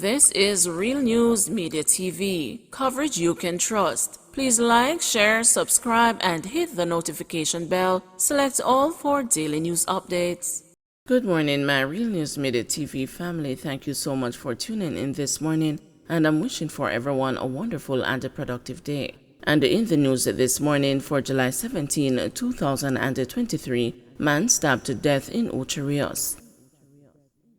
This is Real News Media TV, coverage you can trust. Please like, share, subscribe, and hit the notification bell. Select all for daily news updates. Good morning, my Real News Media TV family. Thank you so much for tuning in this morning, and I'm wishing for everyone a wonderful and a productive day. And in the news this morning for July 17, 2023, man stabbed to death in Ocho Rios.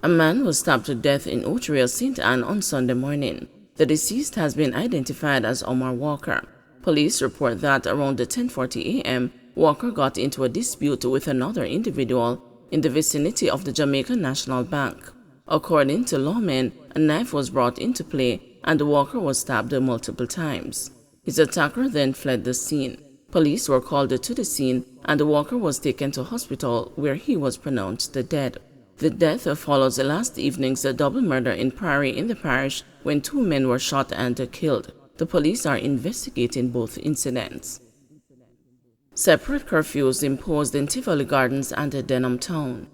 A man was stabbed to death in Ocho Rios, St. Anne on Sunday morning. The deceased has been identified as Omar Walker. Police report that around 10:40 a.m., Walker got into a dispute with another individual in the vicinity of the Jamaica National Bank. According to lawmen, a knife was brought into play and Walker was stabbed multiple times. His attacker then fled the scene. Police were called to the scene and Walker was taken to hospital where he was pronounced dead. The death follows last evening's double murder in Prairie in the parish when two men were shot and killed. The police are investigating both incidents. Separate curfews imposed in Tivoli Gardens and Denham Town.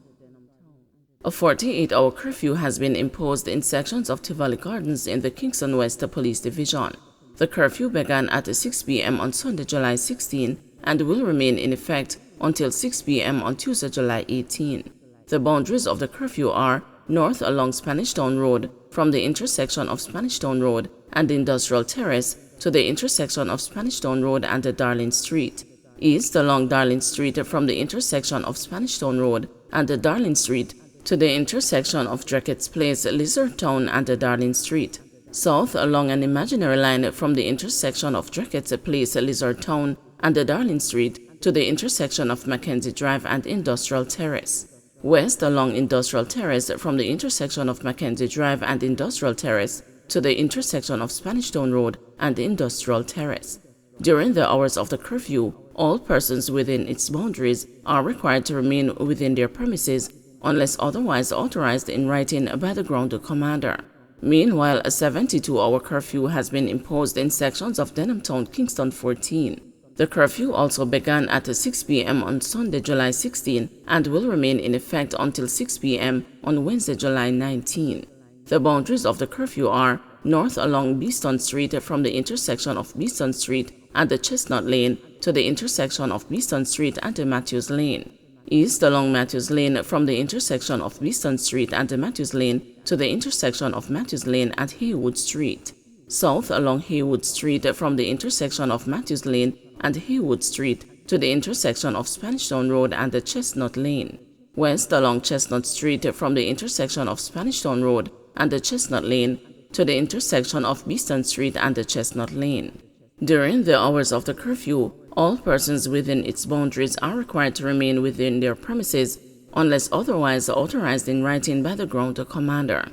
A 48-hour curfew has been imposed in sections of Tivoli Gardens in the Kingston West Police Division. The curfew began at 6 p.m. on Sunday, July 16, and will remain in effect until 6 p.m. on Tuesday, July 18. The boundaries of the curfew are north along Spanish Town Road from the intersection of Spanish Town Road and Industrial Terrace to the intersection of Spanish Town Road and Darling Street, east along Darling Street from the intersection of Spanish Town Road and Darling Street to the intersection of Drackett's Place, Lizard Town and Darling Street, south along an imaginary line from the intersection of Drackett's Place, Lizard Town and Darling Street to the intersection of Mackenzie Drive and Industrial Terrace, west along Industrial Terrace from the intersection of Mackenzie Drive and Industrial Terrace to the intersection of Spanish Town Road and Industrial Terrace. During the hours of the curfew, all persons within its boundaries are required to remain within their premises unless otherwise authorized in writing by the ground commander. Meanwhile, a 72-hour curfew has been imposed in sections of Denham Town, Kingston 14. The curfew also began at 6 p.m. on Sunday, July 16, and will remain in effect until 6 p.m. on Wednesday, July 19. The boundaries of the curfew are north along Beeston Street from the intersection of Beeston Street and the Chestnut Lane to the intersection of Beeston Street and Matthews Lane, east along Matthews Lane from the intersection of Beeston Street and Matthews Lane to the intersection of Matthews Lane and Haywood Street, south along Haywood Street from the intersection of Matthews Lane and Haywood Street to the intersection of Spanish Town Road and the Chestnut Lane, west along Chestnut Street from the intersection of Spanish Town Road and the Chestnut Lane to the intersection of Beeston Street and the Chestnut Lane. During the hours of the curfew, all persons within its boundaries are required to remain within their premises unless otherwise authorized in writing by the ground commander.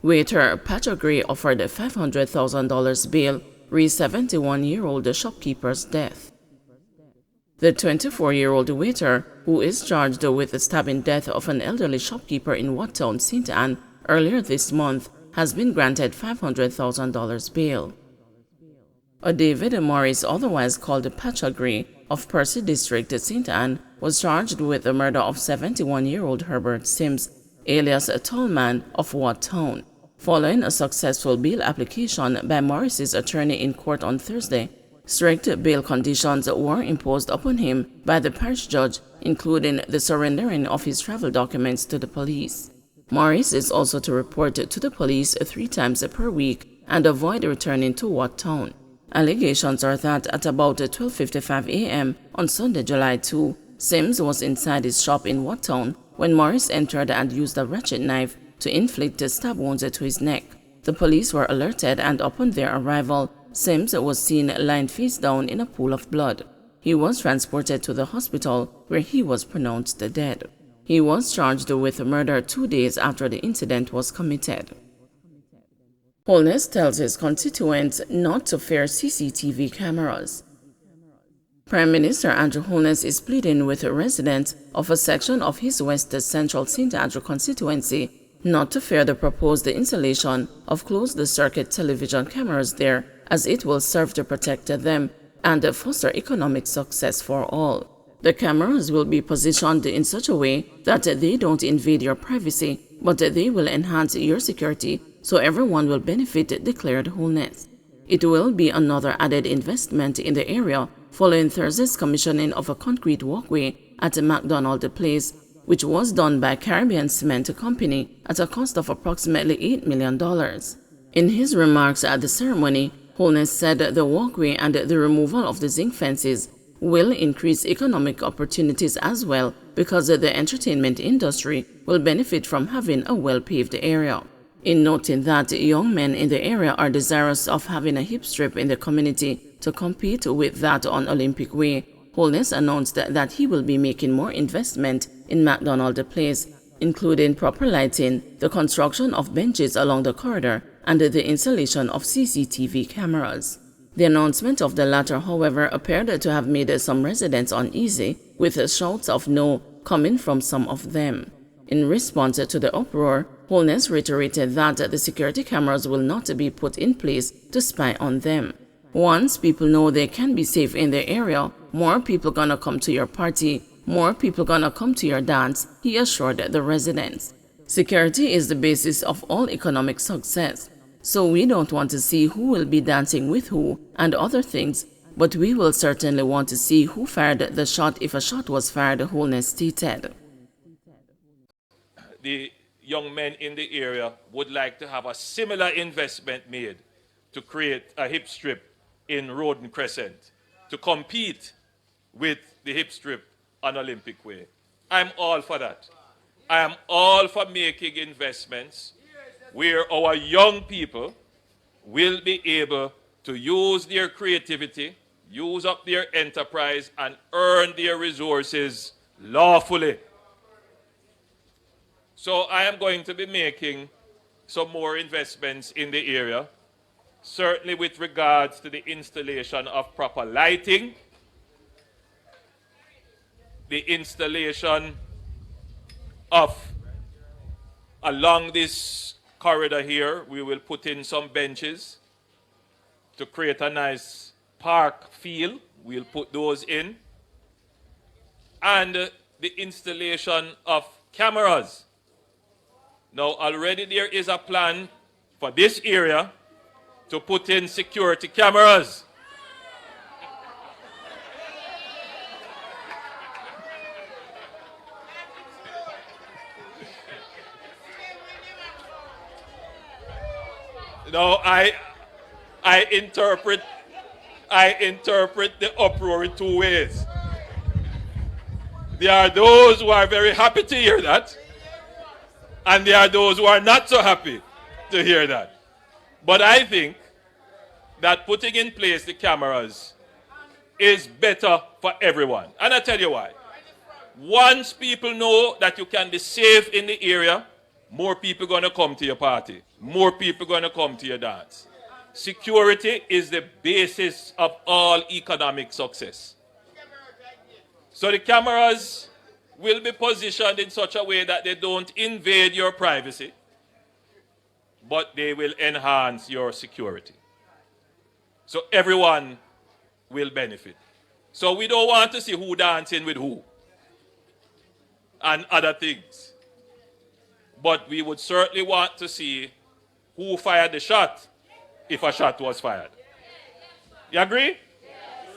Waiter Patrick Gray offered $500,000 bail re 71-year-old shopkeeper's death. The 24-year-old waiter, who is charged with the stabbing death of an elderly shopkeeper in Watttown, St. Anne, earlier this month, has been granted $500,000 bail. A David Morris, otherwise called Patrick Gray, of Percy District, St. Anne, was charged with the murder of 71-year-old Herbert Sims, alias Tallman, of Watttown. Following a successful bail application by Morris's attorney in court on Thursday, strict bail conditions were imposed upon him by the parish judge, including the surrendering of his travel documents to the police. Morris is also to report to the police 3 times per week and avoid returning to Watttown. Allegations are that at about 12:55 a.m. on Sunday, July 2, Sims was inside his shop in Watttown when Morris entered and used a ratchet knife to inflict stab wounds to his neck. The police were alerted, and upon their arrival, Sims was seen lying face down in a pool of blood. He was transported to the hospital where he was pronounced dead. He was charged with murder 2 days after the incident was committed. Holness tells his constituents not to fear CCTV cameras. Prime Minister Andrew Holness is pleading with residents of a section of his West Central St. Andrew constituency not to fear the proposed installation of closed-circuit television cameras there, as it will serve to protect them and foster economic success for all. The cameras will be positioned in such a way that they don't invade your privacy, but they will enhance your security, so everyone will benefit, declared Holness. It will be another added investment in the area following Thursday's commissioning of a concrete walkway at McDonald Place, which was done by Caribbean Cement Company at a cost of approximately $8 million. In his remarks at the ceremony, Holness said the walkway and the removal of the zinc fences will increase economic opportunities as well because the entertainment industry will benefit from having a well-paved area. In noting that young men in the area are desirous of having a hip strip in the community to compete with that on Olympic Way, Holness announced that he will be making more investment in McDonald Place, including proper lighting, the construction of benches along the corridor, and the installation of CCTV cameras. The announcement of the latter, however, appeared to have made some residents uneasy, with shouts of no coming from some of them. In response to the uproar, Holness reiterated that the security cameras will not be put in place to spy on them. Once people know they can be safe in the area, more people gonna come to your party, more people gonna come to your dance, he assured the residents. Security is the basis of all economic success. So we don't want to see who will be dancing with who and other things, but we will certainly want to see who fired the shot if a shot was fired, Holness stated. The young men in the area would like to have a similar investment made to create a hip strip in Roden Crescent to compete with the hip strip on Olympic Way. I'm all for that. I am all for making investments where our young people will be able to use their creativity, use up their enterprise, and earn their resources lawfully. So I am going to be making some more investments in the area, certainly with regards to the installation of proper lighting, the installation of, along this corridor here, we will put in some benches to create a nice park feel. We'll put those in. And the installation of cameras. Now, already there is a plan for this area to put in security cameras. Now, I interpret the uproar in two ways. There are those who are very happy to hear that, and there are those who are not so happy to hear that. But I think that putting in place the cameras is better for everyone. And I'll tell you why. Once people know that you can be safe in the area, more people are going to come to your party. More people are going to come to your dance. Security is the basis of all economic success. So the cameras will be positioned in such a way that they don't invade your privacy, but they will enhance your security. So everyone will benefit. So we don't want to see who dancing with who and other things. But we would certainly want to see who fired the shot if a shot was fired. You agree? Yes.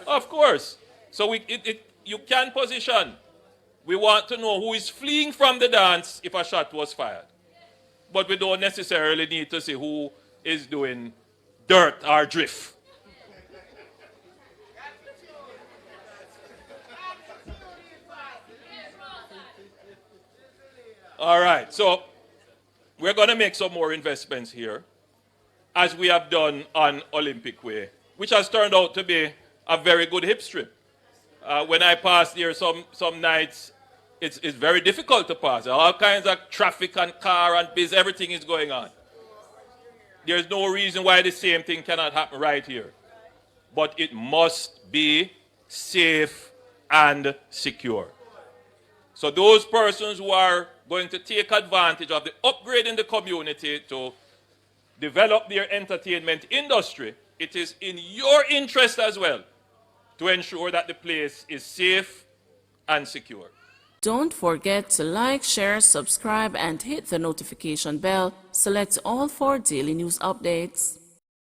Of course. So you can position. We want to know who is fleeing from the dance if a shot was fired. But we don't necessarily need to see who is doing dirt or drift. All right, so we're going to make some more investments here, as we have done on Olympic Way, which has turned out to be a very good hip strip. When I pass there some nights, it's very difficult to pass. All kinds of traffic and car and biz, everything is going on. There's no reason why the same thing cannot happen right here. But it must be safe and secure. So those persons who are going to take advantage of the upgrade in the community to develop their entertainment industry, it is in your interest as well to ensure that the place is safe and secure. Don't forget to like, share, subscribe, and hit the notification bell. Select all for daily news updates.